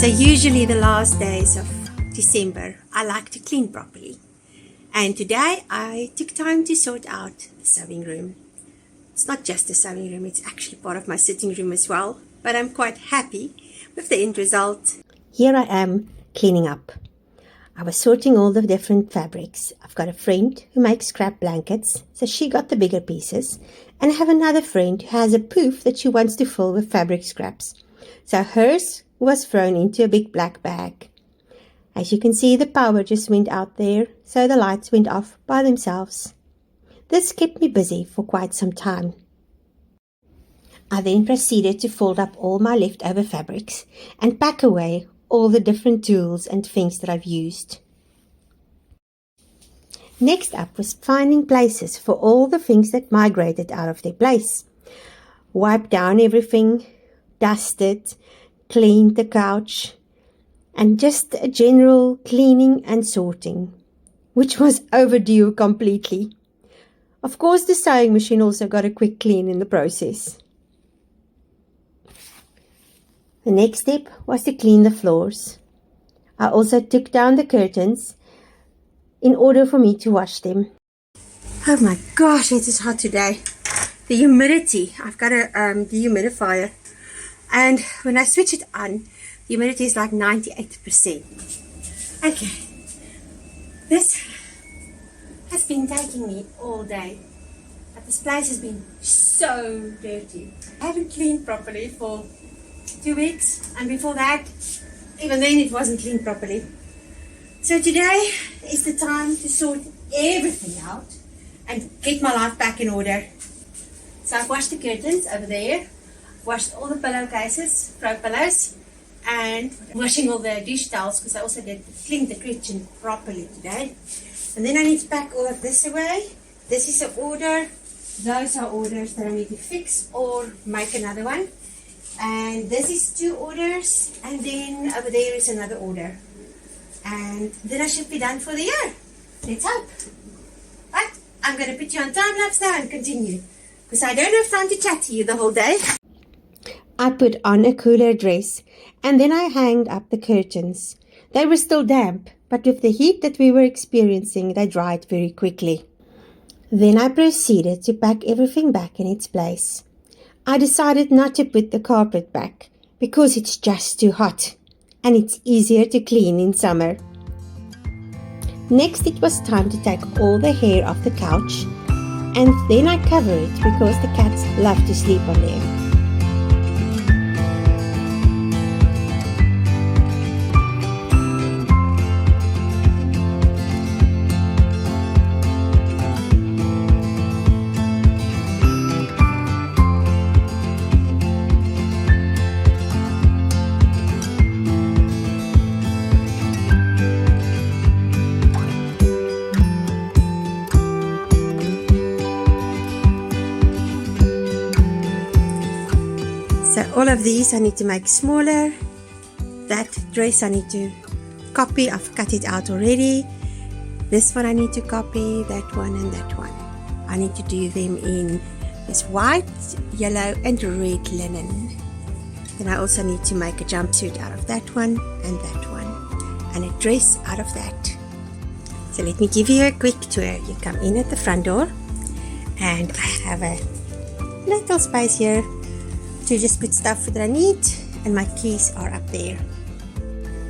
So usually the last days of December, I like to clean properly. And today I took time to sort out the sewing room. It's not just the sewing room, it's actually part of my sitting room as well. But I'm quite happy with the end result. Here I am cleaning up. I was sorting all the different fabrics. I've got a friend who makes scrap blankets, so she got the bigger pieces. And I have another friend who has a poof that she wants to fill with fabric scraps. So hers was thrown into a big black bag. As you can see, the power just went out there, so the lights went off by themselves. This kept me busy for quite some time. I then proceeded to fold up all my leftover fabrics and pack away all the different tools and things that I've used. Next up was finding places for all the things that migrated out of their place. Wiped down everything, dusted, cleaned the couch, and just a general cleaning and sorting, which was overdue completely. Of course, the sewing machine also got a quick clean in the process. The next step was to clean the floors. I also took down the curtains in order for me to wash them. Oh my gosh, it is hot today. The humidity, I've got a dehumidifier, and when I switch it on, the humidity is like 98%. Okay, this has been taking me all day, but this place has been so dirty. I haven't cleaned properly for 2 weeks, and before that, even then it wasn't cleaned properly. So today is the time to sort everything out and get my life back in order. So I've washed the curtains over there, washed all the pillowcases, throw pillows, and washing all the dish towels because I also did clean the kitchen properly today. And then I need to pack all of this away. This is an order. Those are orders that I need to fix or make another one. And this is 2 orders, and then over there is another order. And then I should be done for the year. Let's hope. But I'm going to put you on time lapse now and continue, because I don't have time to chat to you the whole day. I put on a cooler dress, and then I hanged up the curtains. They were still damp, but with the heat that we were experiencing, they dried very quickly. Then I proceeded to pack everything back in its place. I decided not to put the carpet back because it's just too hot and it's easier to clean in summer. Next, it was time to take all the hair off the couch, and then I cover it because the cats love to sleep on there. So all of these I need to make smaller. That dress I need to copy. I've cut it out already. This one I need to copy. That one and that one. I need to do them in this white, yellow and red linen. Then I also need to make a jumpsuit out of that one and that one. And a dress out of that. So let me give you a quick tour. You come in at the front door, and I have a little space here to just put stuff that I need, and my keys are up there.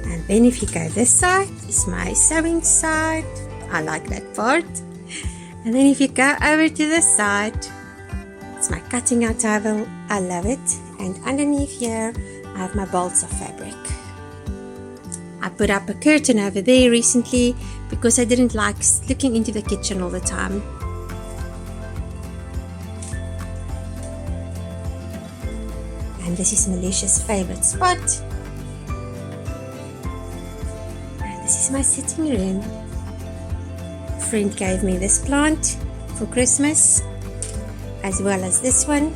And then if you go this side, is my sewing side. I like that part. And then if you go over to this side, it's my cutting out table. I love it. And underneath here, I have my bolts of fabric. I put up a curtain over there recently because I didn't like looking into the kitchen all the time. And this is Melicia's favorite spot. And this is my sitting room. A friend gave me this plant for Christmas, as well as this one.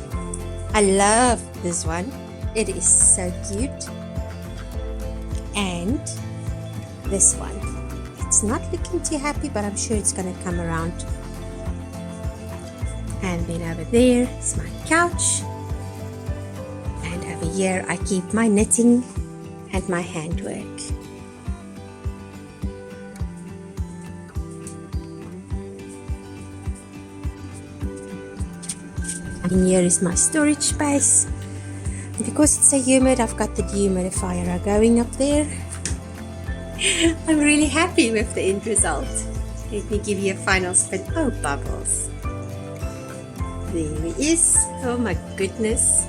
I love this one. It is so cute. And this one. It's not looking too happy, but I'm sure it's going to come around. And then over there is my couch. And over here I keep my knitting and my handwork. And here is my storage space. And because it's so humid, I've got the dehumidifier going up there. I'm really happy with the end result. Let me give you a final spin. Oh, bubbles. There he is. Oh my goodness.